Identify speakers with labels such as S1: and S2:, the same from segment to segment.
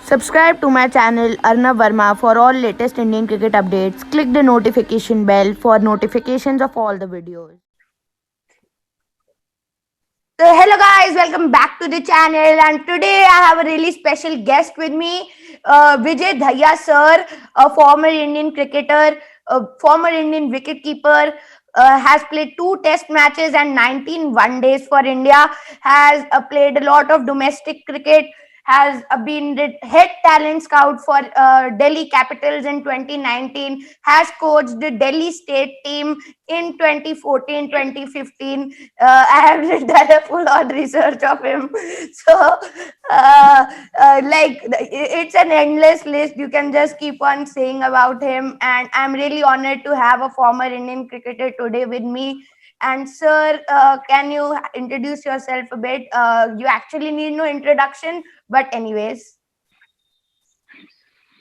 S1: Subscribe to my channel Arnav Verma for all latest Indian cricket updates. Click the notification bell for notifications of all the videos. So hello guys, welcome back to the channel, and today I have a really special guest with me, Vijay Dhaya sir, a former Indian cricketer, a former Indian wicketkeeper, has played two test matches and 19 one days for India, has played a lot of domestic cricket, has been the head talent scout for Delhi Capitals in 2019, has coached the Delhi state team in 2014, 2015. I have done a full on research of him. So, it's an endless list. You can just keep on saying about him. And I'm really honored to have a former Indian cricketer today with me. And, sir, can you introduce yourself a bit? You actually need no introduction, but, anyways.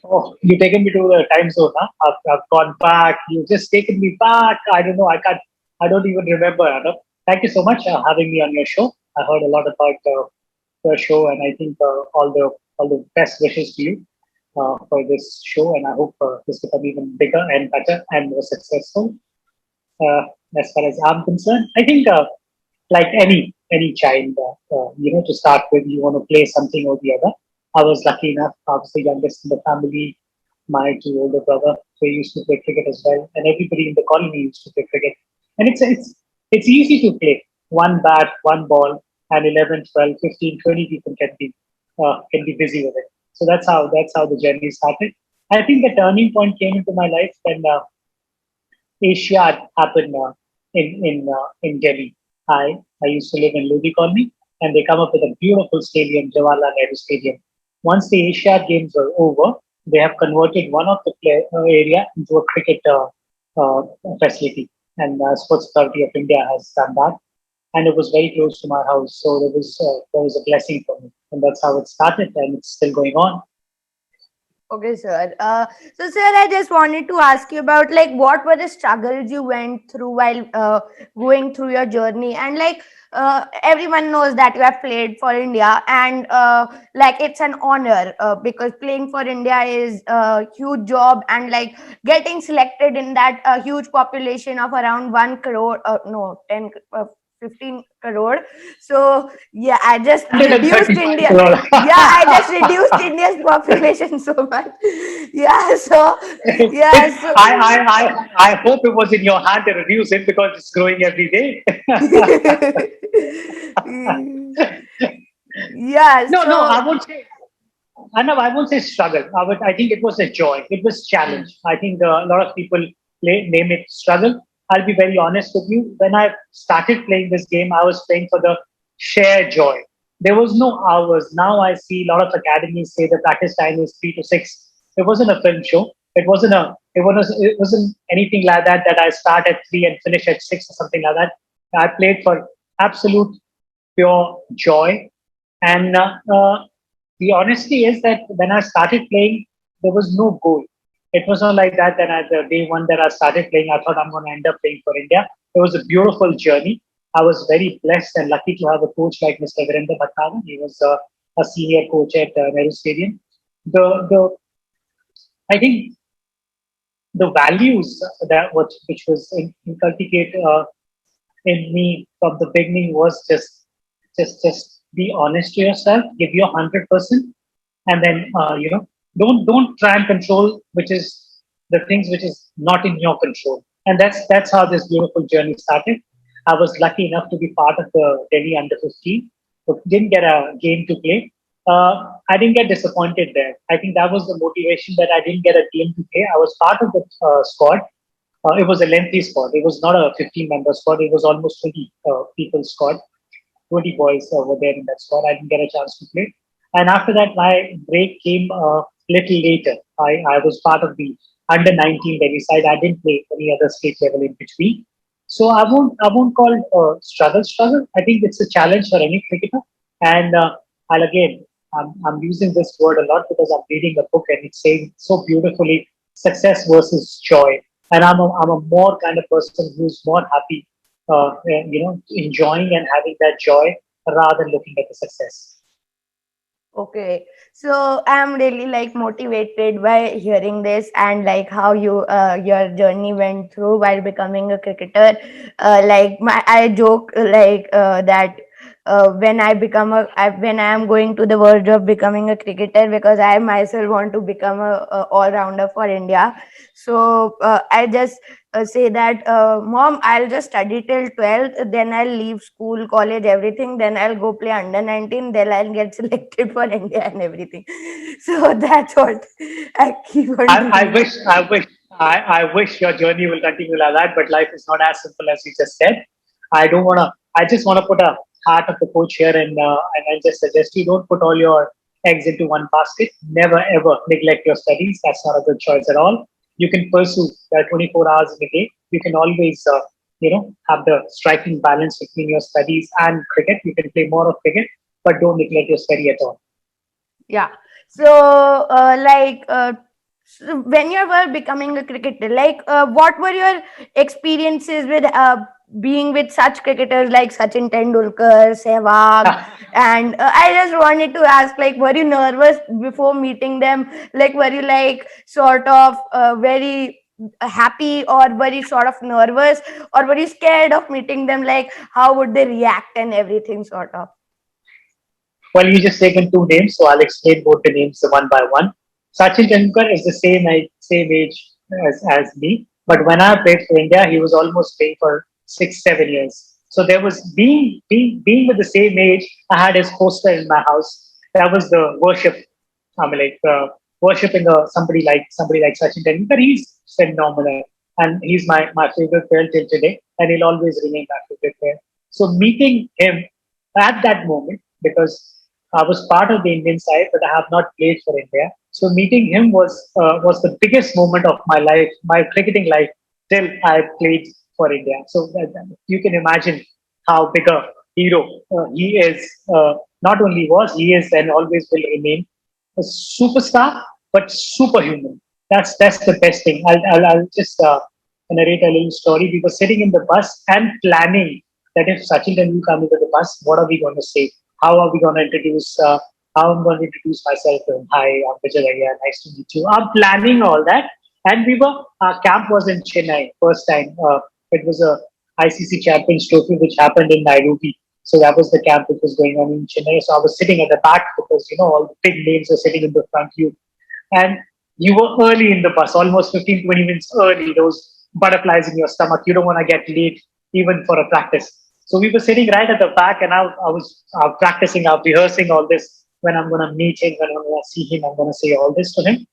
S2: Oh, you've taken me to the time zone, huh? I've gone back. You've just taken me back. I don't know. I don't even remember. Arnav. Thank you so much for having me on your show. I heard a lot about your show, and I think all the best wishes to you for this show. And I hope this become even bigger and better and more successful. Uh, as far as I'm concerned, I think like any child, to start with, you want to play something or the other. I was lucky enough. I was the youngest in the family. My two older brother, they used to play cricket as well, and everybody in the colony used to play cricket. And it's easy to play. One bat, one ball, and 11, 12, 15, 20 people can be busy with it. So that's how the journey started. I think the turning point came into my life when Asia happened in Delhi. I used to live in Lodi Colony, and they come up with a beautiful stadium, Jawaharlal Nehru Stadium. Once the Asia Games were over, they have converted one of the area into a cricket uh, facility, and Sports Authority of India has done that. And it was very close to my house, so there was a blessing for me, and that's how it started, and it's still going on.
S1: Okay, sir. Sir, I just wanted to ask you about like what were the struggles you went through while going through your journey, and like everyone knows that you have played for India, and like it's an honor because playing for India is a huge job, and like getting selected in that huge population of around 1 crore, no, 10, 15 crore. So yeah, I just reduced
S2: 135
S1: India.
S2: crore.
S1: Yeah, I just reduced India's population so much. Yeah, so yeah,
S2: I,
S1: so
S2: I, I hope it was in your hand to reduce it because it's growing every day.
S1: yeah,
S2: No, no,
S1: so
S2: I won't say struggle. I think it was a joy. It was challenge. I think a lot of people name it struggle. I'll be very honest with you. When I started playing this game, I was playing for the sheer joy. There was no hours. Now I see a lot of academies say the practice time is 3 to 6. It wasn't a film show. It wasn't anything like that. That I start at 3 and finish at 6 or something like that. I played for absolute pure joy, and the honesty is that when I started playing, there was no goal. It was not like that. Then at the day one that I started playing, I thought I'm going to end up playing for India. It was a beautiful journey. I was very blessed and lucky to have a coach like Mr. Virendra Bhattavan. He was a senior coach at Nehru Stadium. The I think the values which was inculcated in me from the beginning was just be honest to yourself, give your 100%, and then don't try and control which is the things which is not in your control. And that's how this beautiful journey started. I was lucky enough to be part of the Delhi under 15, but didn't get a game to play. I didn't get disappointed there. I think that was the motivation that I didn't get a game to play. I was part of the squad. It was a lengthy squad. It was not a 15-member squad. It was almost 20 people squad. 20 boys were there in that squad. I didn't get a chance to play. And after that, my break came a little later. I was part of the under 19 Delhi side. I didn't play any other state level in between. So I won't call it struggle. I think it's a challenge for any cricketer. And I'll again, I'm using this word a lot because I'm reading a book and it's saying so beautifully success versus joy. And I'm a more kind of person who's more happy, enjoying and having that joy rather than looking at the success.
S1: Okay, so I'm really like motivated by hearing this and like how your journey went through while becoming a cricketer. Like I joke that when when I am going to the verge of becoming a cricketer, because I myself want to become a all rounder for India. So I just say that, mom, I'll just study till 12th, then I'll leave school, college, everything, then I'll go play under 19, then I'll get selected for India and everything. So that's what I keep on
S2: I
S1: doing.
S2: wish, I wish your journey will continue like that, but life is not as simple as you just said. I don't want to, I just want to put a heart of the coach here and I just suggest you don't put all your eggs into one basket. Never ever neglect your studies. That's not a good choice at all. You can pursue 24 hours in a day. You can always, have the striking balance between your studies and cricket. You can play more of cricket, but don't neglect your study at all.
S1: Yeah. So, when you were becoming a cricketer, what were your experiences with being with such cricketers like Sachin Tendulkar, Sehwag, and I just wanted to ask, like, were you nervous before meeting them? Like, were you like sort of very happy, or were you sort of nervous, or were you scared of meeting them? Like, how would they react and everything, sort of?
S2: Well, you just taken two names, so I'll explain both the names one by one. Sachin Tendulkar is the same age as me, but when I played for India, he was almost playing for 6 7 years. So there was being with the same age. I had his poster in my house. That was the worship. I mean, like worshiping somebody like Sachin Tendulkar. He's phenomenal, and he's my favorite player till today, and he'll always remain my favorite player. So meeting him at that moment, because I was part of the Indian side, but I have not played for India. So meeting him was the biggest moment of my life, my cricketing life, till I played for India. So you can imagine how big a hero he is. Not only was, he is, and always will remain a superstar, but superhuman. That's the best thing. I'll just narrate a little story. We were sitting in the bus and planning that if Sachin Tendulkar come into the bus, what are we going to say? How are we going to introduce? How I'm going to introduce myself to him. Hi, I'm Vijay Raya. Nice to meet you. I'm planning all that, and our camp was in Chennai first time. It was a ICC Champions Trophy which happened in Nairobi. So that was the camp which was going on in Chennai. So I was sitting at the back because all the big names were sitting in the front view, and you were early in the bus, almost 15 20 minutes early. Those butterflies in your stomach. You don't want to get late even for a practice. So we were sitting right at the back, and I was practicing, rehearsing all this. When I'm going to meet him, when I'm going to see him, I'm going to say all this to him.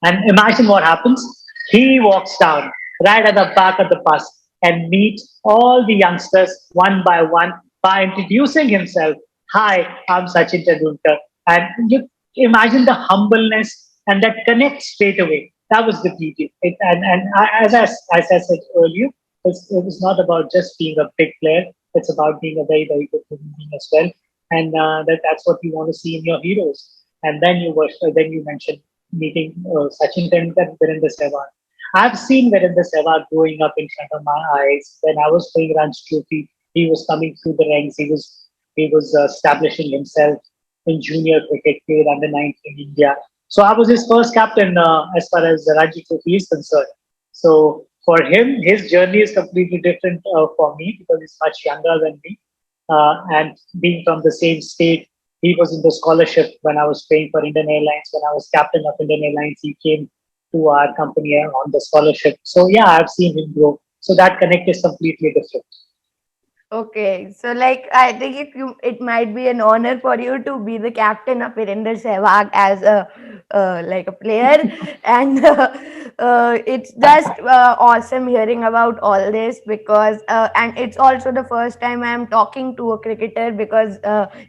S2: And imagine what happens. He walks down right at the back of the bus and meets all the youngsters one by one by introducing himself. Hi, I'm Sachin Tendulkar. And you imagine the humbleness and that connect straight away. That was the beauty. As I said earlier, it was not about just being a big player. It's about being a very, very good human being as well. And that's what you want to see in your heroes. And then you mentioned meeting Sachin Tendulkar and Virendra Sehwag. I've seen Virendra Sehwag growing up in front of my eyes. When I was playing Ranji Trophy, he was coming through the ranks. He was establishing himself in junior cricket, played under 19 in India. So I was his first captain as far as the Ranji Trophy is concerned. So for him, his journey is completely different for me because he's much younger than me. And being from the same state, he was in the scholarship when I was playing for Indian Airlines. When I was captain of Indian Airlines, he came to our company on the scholarship. So yeah, I've seen him grow. So that connect is completely different.
S1: Okay, so like I think it might be an honor for you to be the captain of Virender Sehwag as a like a player, and it's just awesome hearing about all this, because and it's also the first time I'm talking to a cricketer, because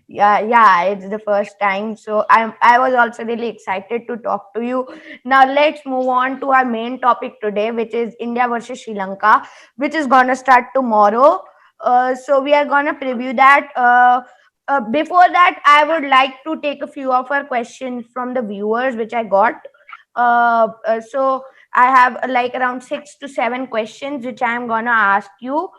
S1: yeah, it's the first time, so I was also really excited to talk to you. Now let's move on to our main topic today, which is India versus Sri Lanka, which is gonna start tomorrow. So we are gonna preview that. Before that, I would like to take a few of our questions from the viewers, which I got. So I have like around 6 to 7 questions, which I am gonna ask you.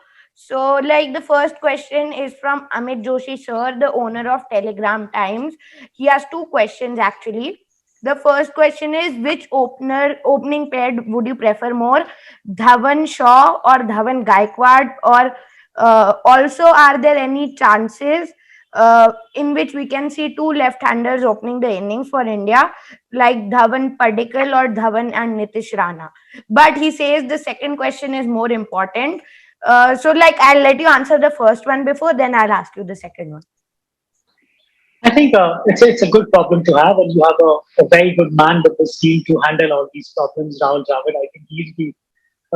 S1: So, like, the first question is from Amit Joshi, sir, the owner of Telegram Times. He has two questions actually. The first question is, which opening pair would you prefer more, Dhawan Shaw or Dhawan Gaikwad? Or also, are there any chances in which we can see two left-handers opening the innings for India, like Dhawan Padikkal or Dhawan and Nitish Rana? But he says the second question is more important. So, like, I'll let you answer the first one before, then I'll ask you the second one.
S2: I think it's a good problem to have, and you have a very good man with the skill to handle all these problems, Rahul Dravid. I think he'll be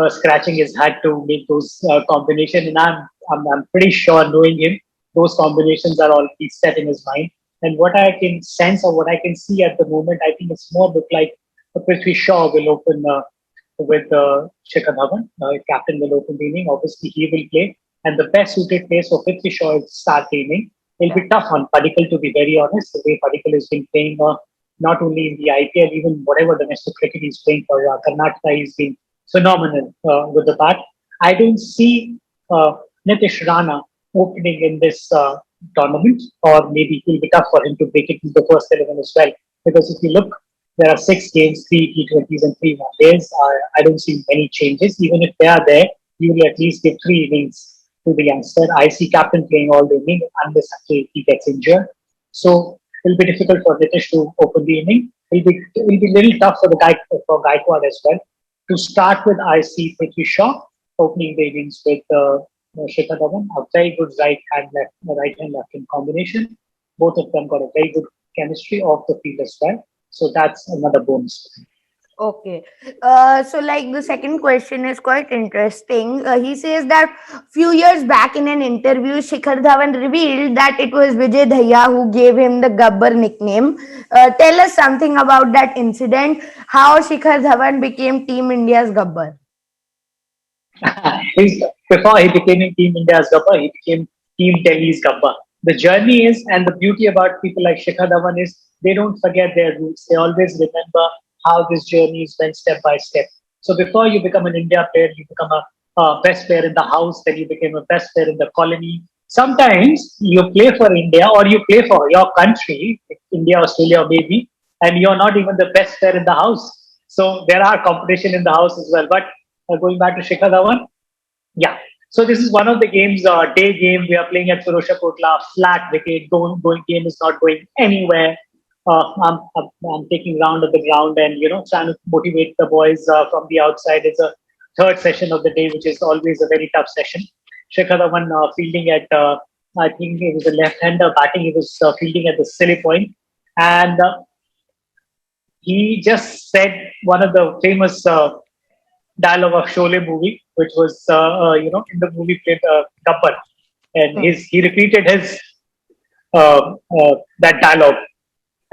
S2: scratching his head to make those combinations, and I'm pretty sure, knowing him, those combinations are already set in his mind. And what I can sense or what I can see at the moment, I think it's more look like Prithvi Shaw will open with Shikhar Dhawan. Captain will open the inning. Obviously, he will play, and the best suited place for Prithvi Shaw is start the inning. It'll be tough on Padikkal, to be very honest. The way Padikkal has been playing, not only in the IPL, even whatever domestic cricket he's playing for Karnataka, he's been phenomenal with the bat. I don't see Nitish Rana opening in this tournament, or maybe it will be tough for him to break it into the first 11 as well. Because if you look, there are 6 games, 3 T20s, and 3 1 days. I don't see many changes. Even if they are there, you will at least give 3 innings to the youngster. I see captain playing all the inning unless he gets injured. So it'll be difficult for Nitish to open the inning. It'll be a little tough for the guy for Gaikwad as well. To start with, I see Prithvi Shaw opening the innings with Shikhar Dhawan, a very good right hand left hand combination. Both of them got a very good chemistry off the field as well. So that's another bonus.
S1: Okay. So, like, the second question is quite interesting. He says that few years back in an interview, Shikhar Dhawan revealed that it was Vijay Dhaya who gave him the Gabbar nickname. Tell us something about that incident. How Shikhar Dhawan became Team India's Gabbar?
S2: Before he became in Team India's Gabba, he became Team Delhi's Gabba. The journey is, and the beauty about people like Shikhar Dhawan is, they don't forget their roots. They always remember how this journey is went step by step. So before you become an India player, you become a best player in the house, then you became a best player in the colony. Sometimes you play for India or you play for your country, India, Australia, or maybe, and you're not even the best player in the house. So there are competition in the house as well. But going back to Shikhar Dhawan, yeah. So this is one of the games, day game. We are playing at Firosha Kotla, flat wicket. Going game is not going anywhere. I'm taking round of the ground and trying to motivate the boys from the outside. It's a third session of the day, which is always a very tough session. Shekhar Dhawan fielding at I think he was a left-hander batting. He was fielding at the silly point, and he just said one of the famous dialogue of Sholay movie, which was in the movie played Gabbar, and he repeated his that dialogue.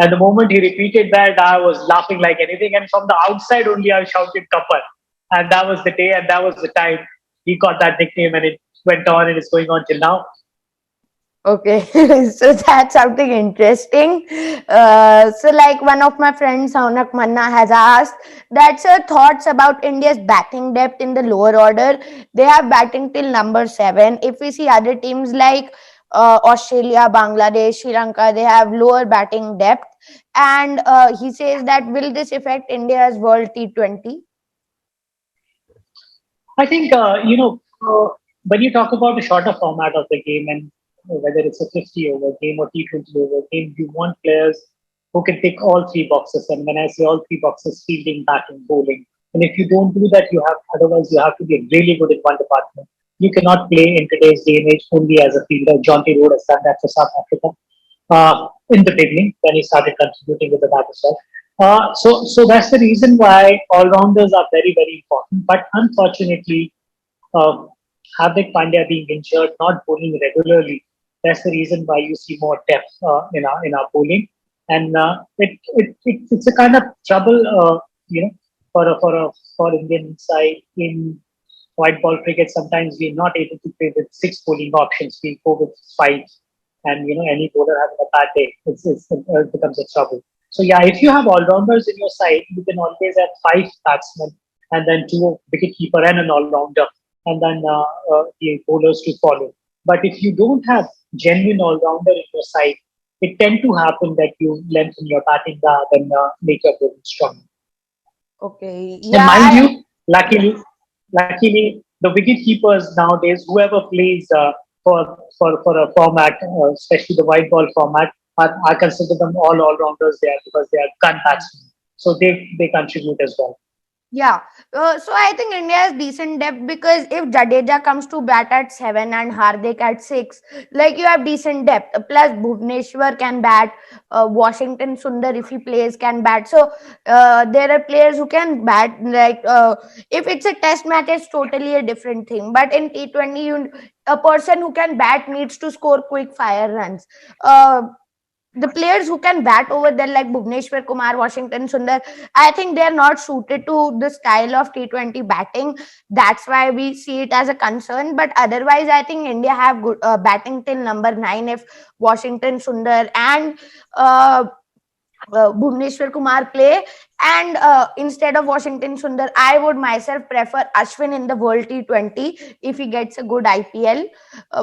S2: And the moment he repeated that, I was laughing like anything. And from the outside only, I shouted Gabbar, and that was the day, and that was the time he got that nickname, and it went on, and it's going on till now.
S1: Okay, so that's something interesting. So, like, one of my friends, Saunak Manna, has asked that's her thoughts about India's batting depth in the lower order. They have batting till number 7. If we see other teams like Australia, Bangladesh, Sri Lanka, they have lower batting depth. And he says that will this affect India's World T20?
S2: I think when you talk about the shorter format of the game, and whether it's a 50 over game or T20 over game, you want players who can tick all 3 boxes. And when I say all 3 boxes, fielding, batting, bowling. And if you don't do that, otherwise you have to be really good in one department. You cannot play in today's day and age only as a fielder. Jonty Road has done that for South Africa in the beginning when he started contributing with the bat as well. So that's the reason why all-rounders are very, very important. But unfortunately, uh, Hardik Pandya being injured, not bowling regularly, that's the reason why you see more depth in our bowling, and it's a kind of trouble, for Indian side in white ball cricket. Sometimes we're not able to play with 6 bowling options. We go with 5, and any bowler having a bad day, it becomes a trouble. So yeah, if you have all rounders in your side, you can always have 5 batsmen and then 2 wicket keeper and an all rounder. and then the bowlers to follow. But if you don't have genuine all-rounder in your side, it tend to happen that you lengthen your batting guard and make your bowling strong.
S1: Okay.
S2: And
S1: Yeah.
S2: mind
S1: I,
S2: you, luckily, the wicket keepers nowadays, whoever plays for a format, especially the white ball format, I consider them all rounders there because they are gun batsmen. So they contribute as well.
S1: Yeah, so I think India has decent depth because if Jadeja comes to bat at 7 and Hardik at 6, like you have decent depth. Plus Bhuvneshwar can bat, Washington Sundar if he plays can bat. So there are players who can bat. Like if it's a test match, it's totally a different thing. But in T20, a person who can bat needs to score quick fire runs. Uh, the players who can bat over there like Bhuvneshwar Kumar, Washington Sundar, I think they are not suited to the style of T20 batting. That's why we see it as a concern. But otherwise, I think India have good batting till number 9 if Washington Sundar and Bhuvneshwar Kumar play. And instead of Washington Sundar, I would myself prefer Ashwin in the World T20 if he gets a good IPL,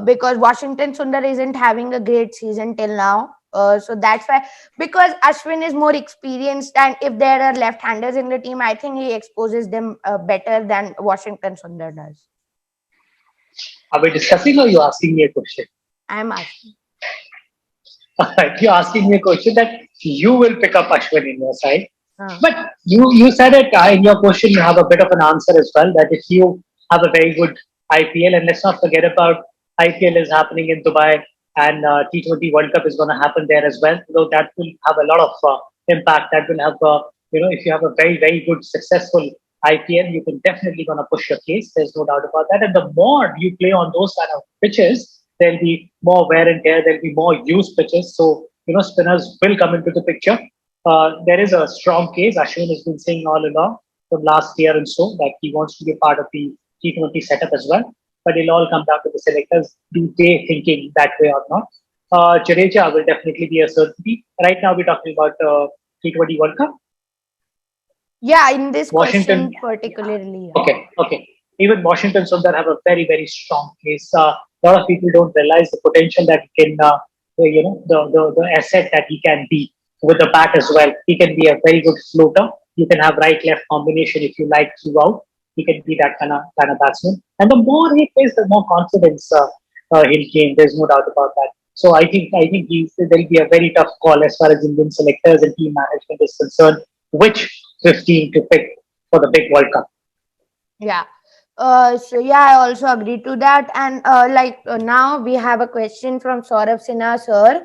S1: because Washington Sundar isn't having a great season till now. So that's why, because Ashwin is more experienced, and if there are left-handers in the team, I think he exposes them better than Washington Sundar does.
S2: Are we discussing or you asking me a question?
S1: I'm asking.
S2: You're asking me a question that you will pick up Ashwin in your side.
S1: Uh,
S2: But you said it in your question. You have a bit of an answer as well. That if you have a very good IPL, and let's not forget about IPL is happening in Dubai, and T20 World Cup is going to happen there as well. So that will have a lot of impact. That will have if you have a very good successful IPL, you can definitely going to push your case. There's no doubt about that. And the more you play on those kind of pitches, there'll be more wear and tear. There'll be more used pitches. So spinners will come into the picture. There is a strong case. Ashwin has been saying all along from last year and so that he wants to be part of the T20 setup as well. But it'll all come down to the selectors. Do they thinking that way or not? Jadeja will definitely be a certainty. Right now, we're talking about T20 World Cup.
S1: yeah, in this
S2: Washington.
S1: question particularly. Yeah.
S2: Okay. Even Washington Sundar have a very strong case. A lot of people don't realize the potential that he can, the asset that he can be with the bat as well. He can be a very good floater. You can have right-left combination if you like throughout. He can be that kind of batsman. And the more he plays, the more confidence he'll gain. There's no doubt about that. So I think there'll be a very tough call as far as Indian selectors and team management is concerned. Which 15 to pick for the big World Cup?
S1: Yeah. So yeah, I also agree to that. And now we have a question from Saurabh Sinha sir.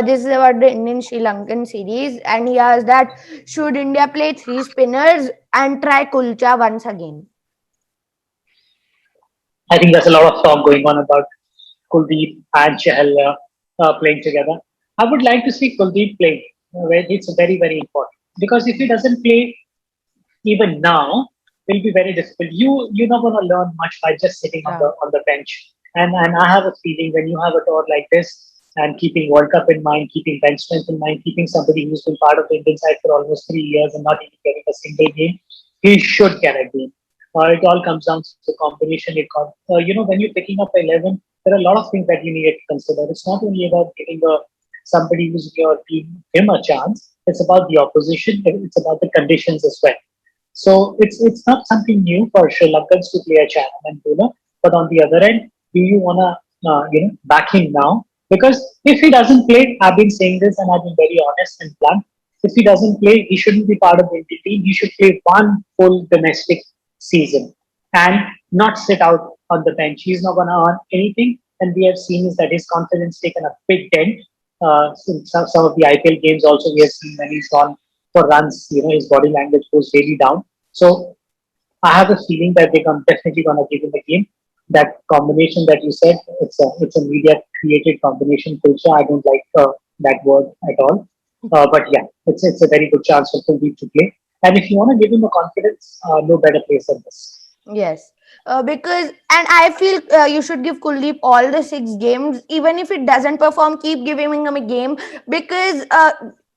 S1: This is about the Indian Sri Lankan series, and he asked that should India play three spinners and try Kulcha once again?
S2: I think there's a lot of talk going on about Kuldeep and Chahal playing together. I would like to see Kuldeep playing. It's very important because if he doesn't play even now, it'll be very difficult. You're not going to learn much by just sitting on
S1: Yeah.
S2: the bench. And I have a feeling when you have a tour like this and keeping World Cup in mind, keeping bench strength in mind, keeping somebody who's been part of the Indian side for almost 3 years and not even getting a single game, he should get a game. It all comes down to the combination. When you're picking up 11, there are a lot of things that you need to consider. It's not only about giving somebody who's in your team him a chance. It's about the opposition. It's about the conditions as well. So it's not something new for Sri Lankans to play a Chinaman and bowler. But on the other end, do you wanna back him now? Because if he doesn't play, I've been saying this and I've been very honest and blunt. If he doesn't play, he shouldn't be part of the Indian team. He should play one full domestic season and not sit out on the bench. He's not gonna earn anything. And we have seen is that his confidence taken a big dent. In some of the IPL games also we have seen when he's gone for runs, his body language goes really down. So I have a feeling that they're definitely going to give him a game. That combination that you said, it's a media created combination. Kulcha, I don't like that word at all. But yeah, it's a very good chance for Kuldeep to play. And if you want to give him a confidence, no better place than this.
S1: Yes. Because, and I feel you should give Kuldeep all the 6 games. Even if it doesn't perform, keep giving him a game, because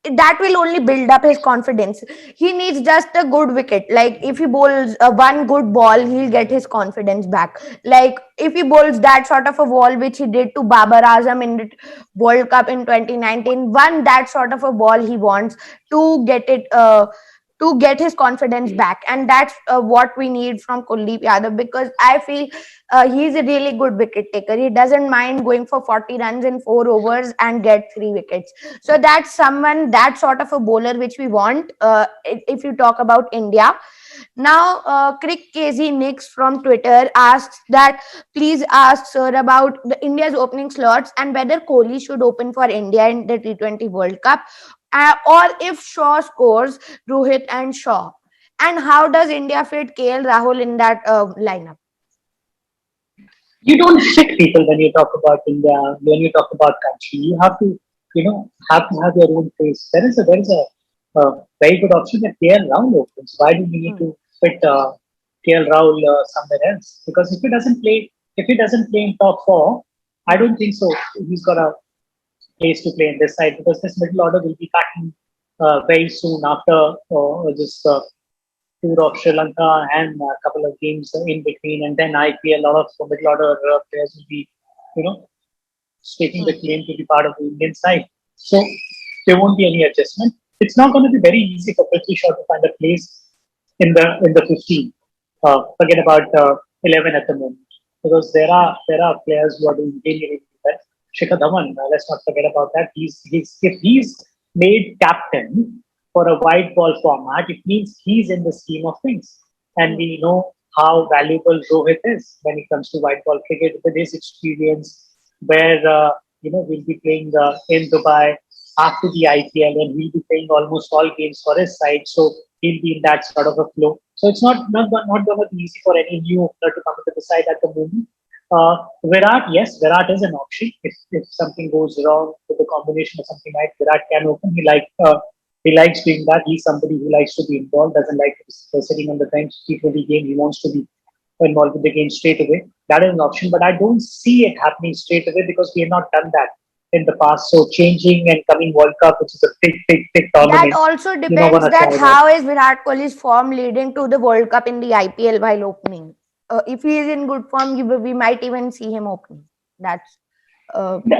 S1: that will only build up his confidence. He needs just a good wicket. Like if he bowls one good ball, he'll get his confidence back. Like if he bowls that sort of a ball which he did to Babar Azam in the World Cup in 2019, one that sort of a ball he wants to get it to get his confidence back, and that's what we need from Kuldeep Yadav, because I feel he's a really good wicket taker. He doesn't mind going for 40 runs in 4 overs and get 3 wickets. So that's someone, that sort of a bowler which we want if you talk about India. Now, Crick KZ Nix from Twitter asks that please ask sir about the India's opening slots and whether Kohli should open for India in the T20 World Cup, or if Shaw scores, Rohit and Shaw. And how does India fit KL Rahul in that lineup?
S2: You don't fit people when you talk about India, when you talk about country. You have to, have to have your own face. There is a very good option that KL Rahul opens. Why do we need to fit KL Rahul somewhere else? Because if he doesn't play in top four, I don't think so. He's got a place to play in this side, because this middle order will be packing very soon after this tour of Sri Lanka and a couple of games in between, and then I feel a lot of middle order players will be, you know, staking the claim to be part of the Indian side. So there won't be any adjustment. It's not going to be very easy for Prithvi Shaw to find a place in the 15. Forget about 11 at the moment, because there are players who are doing really really well. Shikhar Dhawan, let's not forget about that. If he's made captain for a white ball format, it means he's in the scheme of things. And we know how valuable Rohit is when it comes to white ball cricket with his experience, where we'll be playing in Dubai after the IPL, and he'll be playing almost all games for his side. So he'll be in that sort of a flow. So it's not going to be easy for any new opener to come into the side at the moment. Virat, yes, Virat is an option. If something goes wrong with the combination of something like Virat can open. He likes doing that. He's somebody who likes to be involved, doesn't like to be sitting on the bench, T20 game. He wants to be involved with the game straight away. That is an option, but I don't see it happening straight away because we have not done that in the past. So changing and coming World Cup, which is a big
S1: That
S2: tournament,
S1: also
S2: you're not
S1: depends
S2: gonna
S1: that
S2: try that.
S1: how is Virat Kohli's form leading to the World Cup in the IPL while opening. If he is in good form, we might even see him opening. That's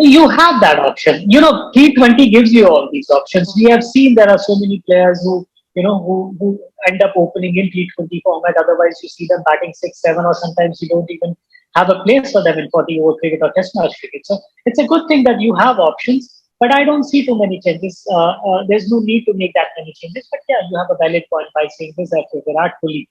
S2: You have that option. T20 gives you all these options. We have seen there are so many players who end up opening in T20 format. Otherwise, you see them batting 6, 7, or sometimes you don't even have a place for them in 40 over cricket or test match cricket. So it's a good thing that you have options, but I don't see too many changes. There's no need to make that many changes. But yeah, you have a valid point by saying this, that Virat Kohli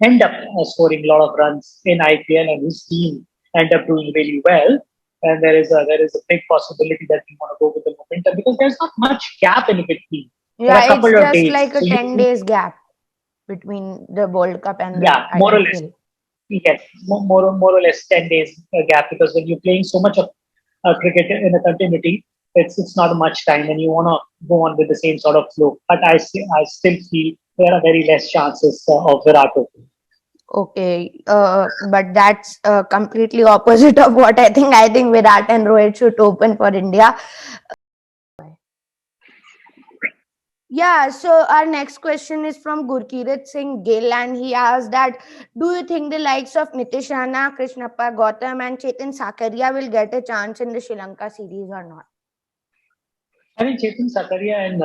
S2: end up scoring a lot of runs in IPL and his team end up doing really well. And there is a big possibility that we want to go with the momentum, because there's not much gap in between. There are a
S1: yeah, it's
S2: couple of
S1: just
S2: days.
S1: like a
S2: So
S1: 10 days gap between the World Cup and the
S2: more or less.
S1: IPL.
S2: Yes, more or less 10 days gap, because when you're playing so much of cricket in a continuity, it's not much time, and you want to go on with the same sort of flow. But I still feel there are very less chances of Virat opening.
S1: Okay, but that's completely opposite of what I think. I think Virat and Rohit should open for India. Yeah, so our next question is from Gurkirat Singh Gill, and he asked that, do you think the likes of Nitish Rana, Krishnappa Gautam, and Chetan Sakaria will get a chance in the Sri Lanka series or not?
S2: I think Chetan Sakaria and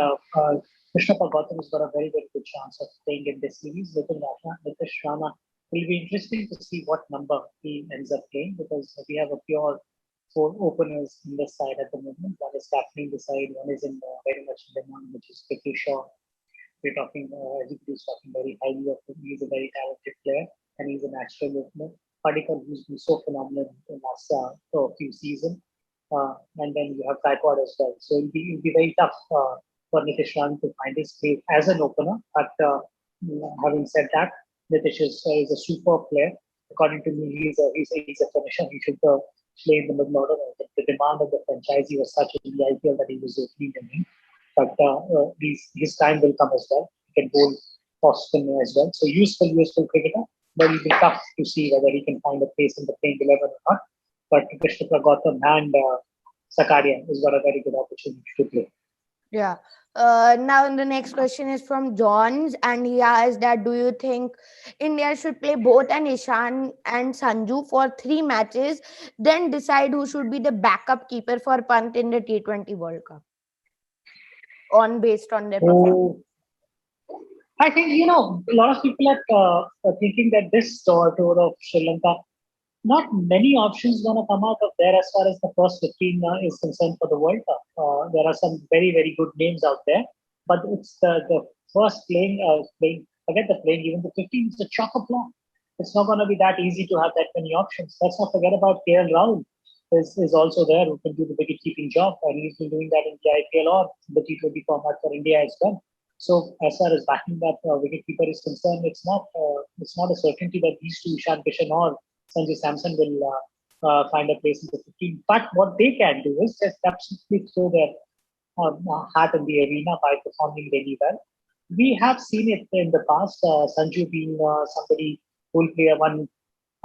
S2: Krishnappa Gautam has got a very good chance of playing in this series. Nitish Rana will be interesting to see what number he ends up playing, because we have a pure four openers in this side at the moment. One is captaining the side, one is in very much in demand, which is Prithvi Shaw. We're talking, everybody is talking very highly of him. He's a very talented player, and he's a natural opener. Padikkal, who's been so phenomenal in last few seasons. And then you have Gaikwad as well. So it'll be very tough for Nitish Rana to find his place as an opener. But having said that, Nitish is a super player. According to me, he's a finisher. He should play in the middle order. The demand of the franchisee was such in the IPL that he was opening the name. But his time will come as well. He can bowl Boston as well. So useful cricketer. But it'll be tough to see whether he can find a place in the playing 11 or not. But Krishnappa Gautam and Sakaria has got a very good opportunity to play.
S1: Yeah. Now the next question is from Johns, and he asked that, do you think India should play both an Ishan and Sanju for 3 matches, then decide who should be the backup keeper for Pant in the T20 World Cup, based on their performance?
S2: Oh, I think, a lot of people are thinking that this tour of Sri Lanka, not many options going to come out of there as far as the first 15 is concerned for the World Cup. There are some very, very good names out there, but it's the first playing, forget the playing, even the 15 is a chock a block. It's not going to be that easy to have that many options. Let's not forget about KL Rahul is also there who can do the wicket keeping job, and he's been doing that in the IPL or the T20 format for India as well. So as far as backing that wicketkeeper is concerned, it's not a certainty that these two, Ishan Kishan or Sanjay Samson, will find a place in the 15. But what they can do is just absolutely throw their hat in the arena by performing really well. We have seen it in the past, Sanju being somebody who will play one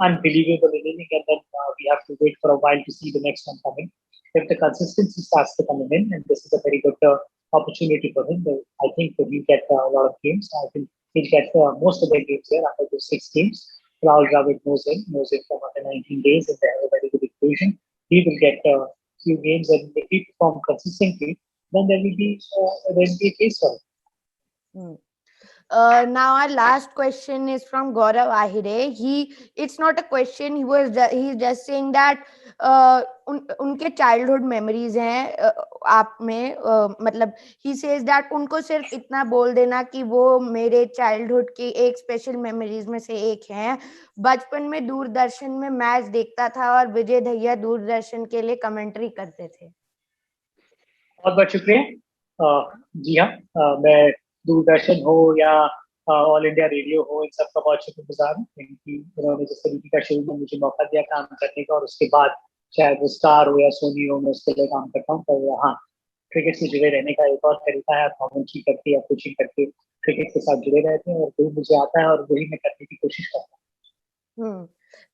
S2: unbelievable inning, and then we have to wait for a while to see the next one coming. If the consistency starts to come in, and this is a very good opportunity for him, I think that he'll get a lot of games. I think he'll get most of the games here after those 6 games. Rahul Dravid knows him for after 19 days, and they have a very good equation. He will get a few games, and if he perform consistently, then there will be a case for it.
S1: Now our last question is from Gaurav Ahire. It's not a question. He's just saying that उनके childhood memories हैं आप में, मतलब he says that उनको सिर्फ इतना बोल देना कि वो मेरे childhood की एक special memories में से एक है. बचपन में दूरदर्शन में मैच देखता था और विजय दहिया दूरदर्शन के लिए कमेंट्री करते थे.
S2: बहुत बहुत शुक्रिया. जी हाँ, मैं दूरदर्शन हो या ऑल इंडिया रेडियो हो, इन सबका बहुत शुक्रगुजार हूँ क्योंकि उन्होंने जिस तरीके का शुरू में मुझे मौका दिया काम करने का, और उसके बाद चाहे वो स्टार हो या सोनी हो, मैं उसके लिए काम करता हूँ. पर हाँ, क्रिकेट से जुड़े रहने का एक और तरीका है, आप कमेंट्री करके या कोचिंग करके क्रिकेट के साथ जुड़े रहते हैं, और वही मुझे आता है और वही मैं करने की कोशिश करता हूँ.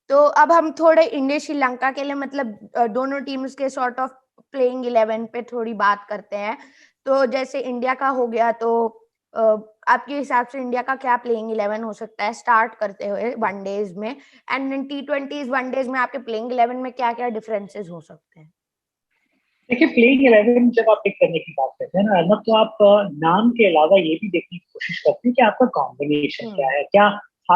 S1: तो अब हम थोड़े इंडिया श्रीलंका के लिए, मतलब दोनों टीम्स के सॉर्ट ऑफ प्लेइंग 11 पे थोड़ी बात करते हैं. तो जैसे इंडिया का हो गया, तो आपके हिसाब से इंडिया का क्या प्लेइंग 11 हो सकता है स्टार्ट करते हुए वनडेज में, एंड T20 वनडेज में आपके प्लेइंग 11 में क्या क्या डिफरेंसेस हो सकते हैं?
S2: देखिए, प्लेइंग 11 जब आप पिक करने की बात करते हैं ना अर्नब, तो आप नाम के अलावा ये भी देखने की कोशिश करते हैं कि आपका कॉम्बिनेशन क्या है, क्या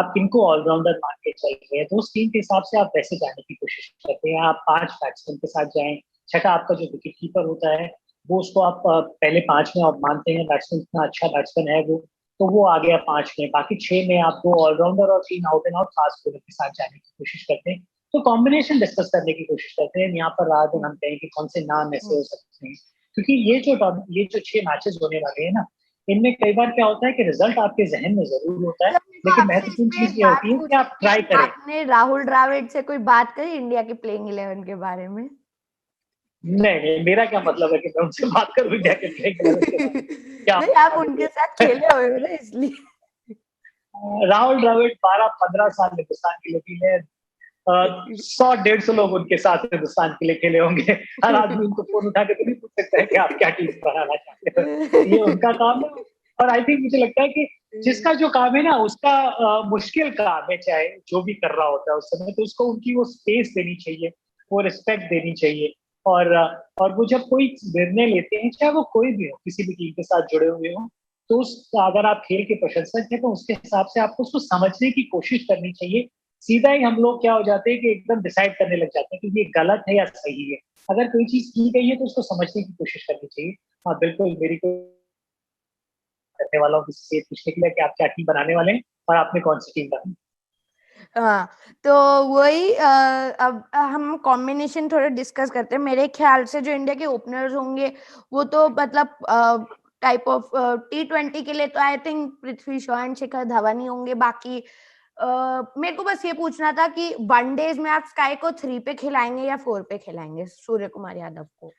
S2: आप किनको ऑलराउंडर मान के चल रहे हैं, तो उस टीम के हिसाब से आप वैसे जाने की कोशिश करते हैं. आप 5 बैट्समैन के साथ जाएं, छठा आपका जो विकेट कीपर होता है वो उसको आप पहले 5 में आप मानते हैं बैट्समैन इतना अच्छा बैट्समैन है वो, तो वो आ गया 5 में. बाकी 6 में आप 2 ऑलराउंडर और 3 out and out fast bowler के साथ जाने की कोशिश करते हैं. तो कॉम्बिनेशन डिस्कस करने की कोशिश करते हैं यहाँ पर, रात दिन हम कहें कि कौन से नाम ऐसे हो सकते हैं, क्योंकि ये जो 6 मैचेस होने वाले हैं ना, इनमें कई बार क्या होता है कि रिजल्ट आपके जहन में जरूर होता है, लेकिन महत्वपूर्ण चीज ये होती है कि आप ट्राई करें.
S1: आपने राहुल द्रविड़ से कोई बात करी इंडिया के प्लेइंग 11 के बारे में?
S2: नहीं, मेरा क्या मतलब है कि मैं उनसे बात करूं इंडिया के प्लेइंग 11 के बारे में? क्या
S1: नहीं, आप उनके साथ खेले हुए हो ना, इसलिए.
S2: राहुल द्रविड़ 12-15 साल हिंदुस्तान के लिए खेले, 100-150 लोग उनके साथ हिंदुस्तान के लिए खेले होंगे. हर आदमी उनको फोन उठा के तो नहीं पूछ सकता है कि आप क्या टीम बनाना चाहते हो. ये उनका काम है, और आई थिंक मुझे लगता है कि जिसका जो काम है ना उसका मुश्किल काम है, चाहे जो भी कर रहा होता है उस समय, तो उसको उनकी वो स्पेस देनी चाहिए, वो रिस्पेक्ट देनी चाहिए. और वो जब कोई निर्णय लेते हैं, चाहे वो कोई भी हो, किसी भी टीम के साथ जुड़े हुए हो, तो अगर आप खेल के प्रशंसक हैं तो उसके हिसाब से आपको उसको समझने की कोशिश करनी चाहिए. सीधा ही हम लोग क्या हो जाते हैं कि एकदम डिसाइड करने लग जाते हैं कि ये गलत है या सही है. अगर कोई चीज की गई है तो उसको समझने की कोशिश करनी चाहिए. हाँ बिल्कुल, मेरी को करने वाला हूँ किसी से पूछने के लिए कि आप क्या टीम बनाने वाले हैं और आपने कौन सी टीम बनाई.
S1: हाँ, तो वही अब हम कॉम्बिनेशन थोड़ा डिस्कस करते हैं. मेरे ख्याल से जो इंडिया के ओपनर्स होंगे वो तो मतलब टाइप ऑफ T20 के लिए तो I think Prithvi Shaw and Shikhar Dhawan ही होंगे. बाकी मेरे को बस ये पूछना था कि वनडेज में आप स्काई को 3 पे खिलाएंगे या 4 पे खिलाएंगे सूर्य कुमार यादव को?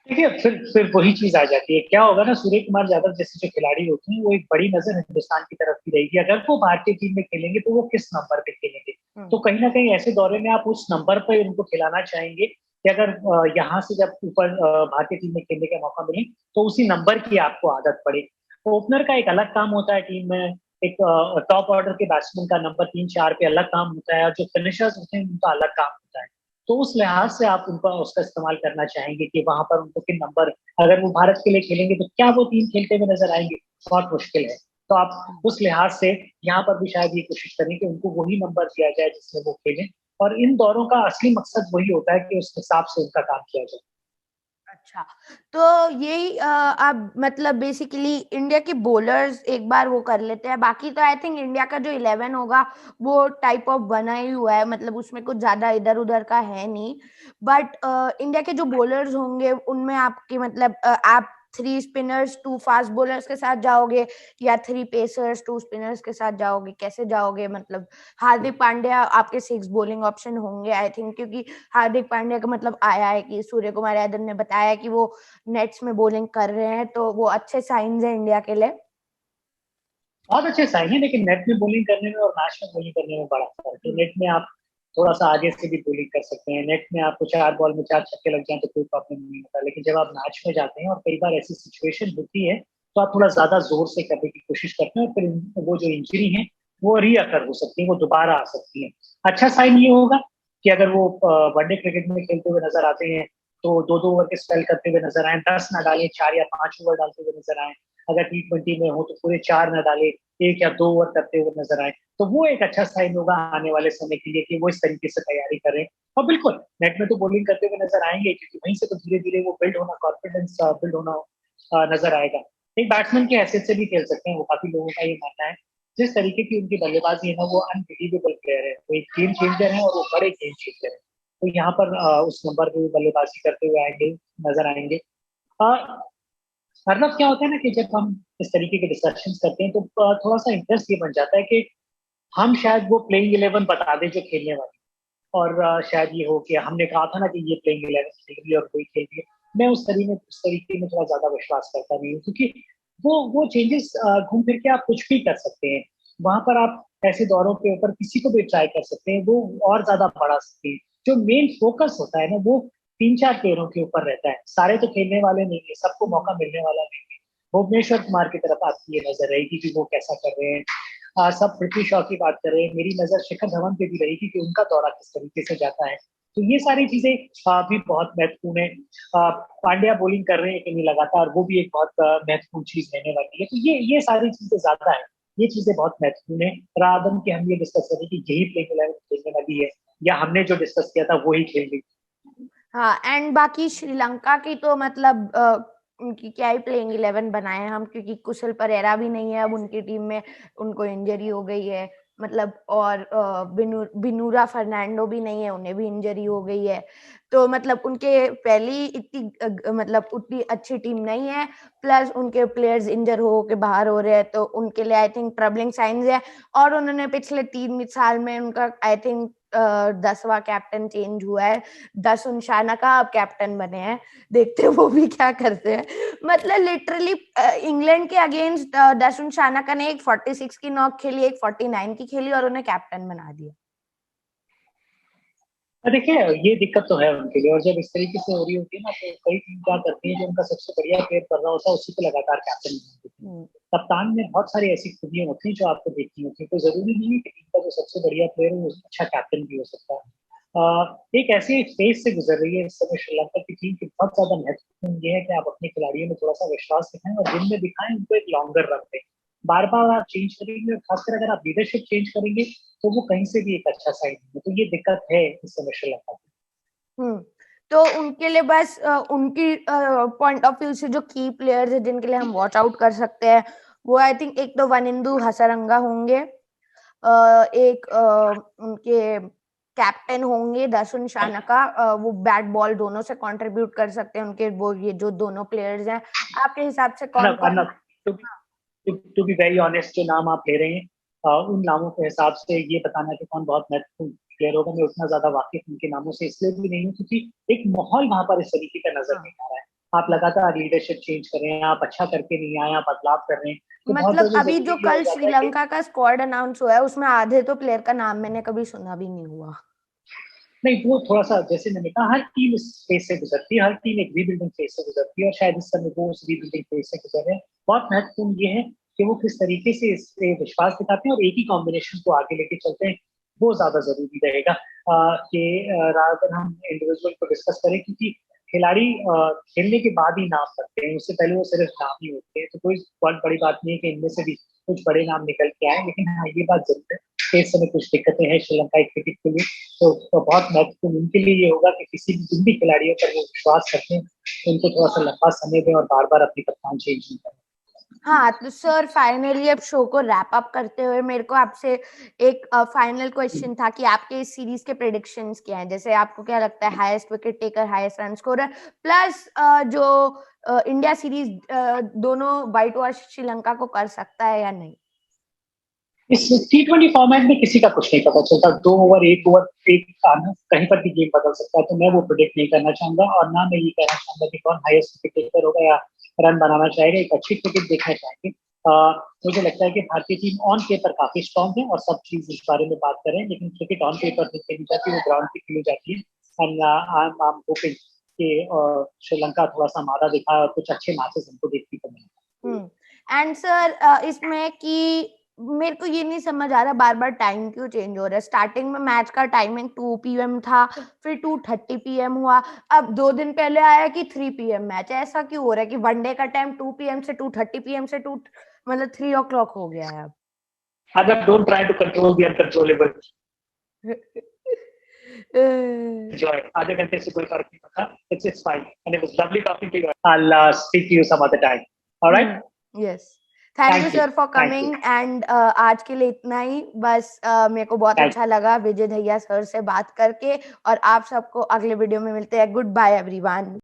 S2: देखिए, फिर वही चीज आ जाती है. क्या होगा ना, सूर्य कुमार यादव जैसे जो खिलाड़ी होते हैं वो एक बड़ी नजर हिंदुस्तान की तरफ की रहेगी. अगर वो भारतीय टीम में खेलेंगे तो वो किस नंबर पे खेलेंगे, तो कहीं ना कहीं ऐसे दौरे में आप उस नंबर पर उनको खिलाना चाहेंगे कि अगर यहाँ से जब ऊपर भारतीय टीम में खेलने का मौका मिले तो उसी नंबर की आपको आदत पड़े। तो ओपनर का एक अलग काम होता है टीम में, एक टॉप ऑर्डर के बैट्समैन का नंबर 3-4 पे अलग काम होता है, और जो फिनिशर्स होते हैं उनका अलग काम होता है। तो उस लिहाज से आप उनका उसका इस्तेमाल करना चाहेंगे कि वहां पर उनको किन नंबर, अगर वो भारत के लिए खेलेंगे तो क्या वो टीम खेलते हुए नजर आएंगे, बहुत मुश्किल है। तो आप उस लिहाज से यहाँ पर भी शायद ये कोशिश करें कि उनको वही नंबर दिया जाए जिसमें वो खेलें, और इन दौरों का असली मकसद वही होता है कि उस हिसाब से उनका काम किया जाए।
S1: अच्छा, तो यही अब मतलब बेसिकली इंडिया के बॉलर्स एक बार वो कर लेते हैं, बाकी तो आई थिंक इंडिया का जो 11 होगा वो टाइप ऑफ बना ही हुआ है, मतलब उसमें कुछ ज्यादा इधर उधर का है नहीं। बट इंडिया के जो बॉलर्स होंगे उनमें आपकी मतलब आप 3 स्पिनर्स 2 फास्ट बॉलर्स के साथ जाओगे या 3 पेसर्स 2 स्पिनर्स के साथ जाओगे, कैसे जाओगे? मतलब हार्दिक पांड्या आपके 6 बॉलिंग ऑप्शन होंगे आई थिंक, क्योंकि हार्दिक पांड्या का मतलब आया है कि सूर्य कुमार यादव ने बताया कि वो नेट्स में बॉलिंग कर रहे हैं, तो वो अच्छे साइंस है इंडिया के लिए।
S2: बहुत अच्छे साइन है, लेकिन नेट में बॉलिंग करने में और मैच में बॉलिंग करने में बड़ा फर्क है। नेट में आप थोड़ा सा आगे से भी बॉलिंग कर सकते हैं, नेट में आपको 4 बॉल में 4 छक्के लग जाए तो कोई प्रॉब्लम नहीं होता, लेकिन जब आप मैच में जाते हैं और कई बार ऐसी सिचुएशन होती है तो आप थोड़ा ज्यादा जोर से करने की कोशिश करते हैं, और फिर वो जो इंजरी है वो रीअकर हो सकती है, वो दोबारा आ सकती है। अच्छा साइन ये होगा कि अगर वो वनडे क्रिकेट में खेलते हुए नजर आते हैं तो 2-2 ओवर के स्पेल करते हुए नजर आए, 10 ना डालें, 4 या 5 ओवर डालते हुए नजर आए। अगर T20 में हो तो पूरे 4 न डाले, 1 या 2 ओवर करते हुए नजर आए, तो वो एक अच्छा साइन होगा आने वाले समय के लिए कि वो इस तरीके से तैयारी करें। और बिल्कुल नेट में तो बॉलिंग करते हुए नजर आएंगे, क्योंकि वहीं से तो धीरे धीरे वो बिल्ड होना, कॉन्फिडेंस बिल्ड होना नजर आएगा। एक बैट्समैन की हैसियत से भी खेल सकते हैं, वो काफी लोगों का ये मानना है। जिस तरीके की उनकी बल्लेबाजी है ना, वो अनबिलीवेबल प्लेयर है, वो एक गेम चेंजर है और वो बड़े गेम चेंजर है। तो यहाँ पर उस नंबर पे बल्लेबाजी करते हुए आएंगे, नजर आएंगे। मतलब क्या होता है ना कि जब हम इस तरीके के डिस्कशन करते हैं तो थोड़ा सा इंटरेस्ट ये बन जाता है कि हम शायद वो प्लेइंग 11 बता दें जो खेलने वाली, और शायद ये हो कि हमने कहा था ना कि ये प्लेइंग 11 खेल रही है और कोई खेल रही है। मैं उस तरीके में थोड़ा ज्यादा विश्वास करता नहीं हूँ, क्योंकि वो चेंजेस घूम फिर के आप कुछ भी कर सकते हैं। वहां पर आप ऐसे दौरों के ऊपर किसी को भी ट्राई कर सकते हैं, वो और ज्यादा बढ़ा सकते हैं। जो मेन फोकस होता है ना, वो 3-4 प्लेयरों के ऊपर रहता है, सारे तो खेलने वाले नहीं है, सबको मौका मिलने वाला नहीं है। भुवनेश्वर कुमार की तरफ आपकी ये नजर रहेगी कि वो कैसा कर रहे हैं। सब पृथ्वी शॉ की बात कर रहे हैं, मेरी नजर शिखर धवन पे भी रहेगी कि उनका दौरा किस तरीके से जाता है। तो ये सारी चीजें भी बहुत महत्वपूर्ण है। पांड्या बॉलिंग कर रहे हैं कि नहीं लगातार, वो भी एक बहुत महत्वपूर्ण चीज रहने वाली है। तो ये सारी चीजें ज्यादा है, ये चीजें बहुत महत्वपूर्ण है, rather than कि हम ये डिस्कस करें कि यही प्लेइंग 11 खेलने वाली है या हमने जो डिस्कस किया था वही खेल रही।
S1: हाँ, एंड बाकी श्रीलंका की तो मतलब उनकी क्या ही प्लेइंग 11 बनाए हैं हम, क्योंकि कुशल परेरा भी नहीं है अब उनकी टीम में, उनको इंजरी हो गई है। मतलब और बिनूरा फर्नांडो भी नहीं है, उन्हें भी इंजरी हो गई है। तो मतलब उनके पहली इतनी मतलब उतनी अच्छी टीम नहीं है, प्लस उनके प्लेयर्स इंजर हो के बाहर हो रहे हैं, तो उनके लिए आई थिंक ट्रबलिंग साइंस है। और उन्होंने पिछले 3 साल में उनका आई थिंक 10वां कैप्टन चेंज हुआ है। दसुन शानका अब कैप्टन बने हैं, देखते हैं वो भी क्या करते हैं। मतलब लिटरली इंग्लैंड के अगेंस्ट दसुन शानका ने एक 46 की नॉक खेली, एक 49 की खेली और उन्हें कैप्टन बना दिया।
S2: देखिए ये दिक्कत तो है उनके लिए, और जब इस तरीके से हो रही होती है ना तो कई टीम क्या करती है, जो उनका सबसे बढ़िया प्लेयर कर रहा होता है उसी को लगातार कैप्टन बना देती है। कप्तान में बहुत सारी ऐसी खूबियां होती हैं जो आपको देखनी होती है, तो जरूरी नहीं है कि टीम का जो सबसे बढ़िया प्लेयर है वो अच्छा कैप्टन भी हो सकता है। एक ऐसी फेज से गुजर रही है इस समय श्रीलंका की टीम की, बहुत ज्यादा महत्वपूर्ण ये है कि आप अपने खिलाड़ियों में थोड़ा सा विश्वास दिखाएं और दिन में दिखाएं उनको एक लॉन्गर रन दें। बार बार आप चेंज करेंगे और खासकर अगर आप लीडरशिप चेंज करेंगे तो वो कहीं से भी एक अच्छा साइन है। तो ये दिक्कत है इस समय श्रीलंका की।
S1: हम्म, तो उनके लिए बस उनकी पॉइंट ऑफ व्यू से जो की प्लेयर्स है जिनके लिए हम वॉच आउट कर सकते हैं, वो आई थिंक एक तो वनिंदु हसरंगा होंगे, एक उनके कैप्टन होंगे दसुन शानका, वो बैट बॉल दोनों से कंट्रीब्यूट कर सकते हैं उनके, वो ये जो दोनों प्लेयर्स हैं आपके हिसाब से कौन
S2: अर्नब
S1: कौन?
S2: Arnab to be very honest, जो नाम आप ले रहे हैं उन नामों के हिसाब से ये बताना कि कौन बहुत महत्वपूर्ण प्लेयर होगा, मैं उतना ज्यादा वाकिफ उनके नामों से इसलिए भी नहीं हूँ क्योंकि एक माहौल वहां पर इस तरीके का नजर नहीं आ रहा है। आप लगातार लीडरशिप चेंज कर रहे हैं, आप अच्छा करके नहीं आए, आप बदलाव कर रहे हैं, तो बहुत
S1: मतलब
S2: ज्यादा
S1: अभी जो
S2: जरूरी ये हो
S1: कल
S2: जाता है कि
S1: श्रीलंका का स्क्वाड अनाउंस हुआ है उसमें आधे तो प्लेयर का नाम मैंने कभी सुना भी नहीं हुआ।
S2: नहीं, वो थोड़ा सा जैसे मैंने कहा, हर टीम इस फेज से गुजरती है, हर टीम एक रीबिल्डिंग फेज से गुजरती है, और शायद इस समय वो उस रीबिल्डिंग फेज से गुजर रहे हैं। बहुत महत्वपूर्ण ये है कि वो किस तरीके से इस पे विश्वास दिखाते हैं और एक ही कॉम्बिनेशन को आगे लेके चलते हैं, वो ज्यादा जरूरी रहेगा। कि रादर हम इंडिविजुअल को डिस्कस करें, क्योंकि खिलाड़ी खेलने के बाद ही नाम करते हैं, उससे पहले वो सिर्फ नाम ही होते हैं, तो कोई बहुत बड़ी बात नहीं है कि इनमें से भी कुछ बड़े नाम निकल के आए। लेकिन हाँ, ये बात जरूर है कि इस समय कुछ दिक्कतें हैं श्रीलंका क्रिकेट के लिए, तो बहुत महत्वपूर्ण उनके लिए ये होगा कि किसी भी जिन भी खिलाड़ियों पर वो विश्वास करते हैं, उनको थोड़ा सा लंबा समय दें और बार बार अपनी कप्तान चेंज नहीं करें।
S1: हाँ, तो सर फाइनली अब शो को रैप अप करते हुए मेरे को आपसे एक फाइनल क्वेश्चन था कि आपके इस सीरीज के प्रेडिक्शंस क्या हैं? जैसे आपको क्या लगता है highest wicket taker, highest run scorer, plus जो इंडिया सीरीज दोनों व्हाइट वॉश श्रीलंका को कर सकता है या नहीं?
S2: इस T20 फॉर्मेट में किसी का कुछ नहीं पता चलता, 2 ओवर 1 ओवर एक आना कहीं पर भी गेम बदल सकता है, तो मैं वो प्रेडिक्ट नहीं करना चाहूंगा, और ना मैं ये कहना चाहूंगा कि कौन हाईएस्ट विकेट टेकर होगा या रन बनाना चाहेगा। एक अच्छी क्रिकेट देखना चाहेंगे। मुझे लगता है कि भारतीय टीम ऑन पेपर काफी स्ट्रॉन्ग है, और सब चीज इस बारे में बात करें, लेकिन क्रिकेट ऑन पेपर नहीं खेली जाती, वो ग्राउंड पे खेली जाती है। एंड आई एम होपिंग कि श्रीलंका थोड़ा सा मादा दिखाए और कुछ अच्छे मैचेस हमको देखने को मिले।
S1: एंड सर इसमें कि मेरे को ये नहीं समझ आ रहा बार बार टाइम क्यों चेंज हो रहा है। स्टार्टिंग में मैच का टाइमिंग 2 PM था, फिर 2:30 PM हुआ, अब 2 दिन पहले आया कि 3 PM मैच है। ऐसा क्यों हो रहा है कि वनडे का टाइम 2 PM से 2:30 PM से 2 मतलब 3 o'clock हो गया है अब?
S2: Other don't try to control the uncontrollable. Enjoy. आधे घंटे से कोई फर्क नहीं पड़ता. It's fine. And it was lovely talking to you. I'll speak to you some other time. All right?
S1: Yes. Thank you sir for coming and आज के लिए इतना ही बस। मेरे को बहुत अच्छा लगा विजय दहिया सर से बात करके, और आप सबको अगले वीडियो में मिलते हैं। Goodbye everyone.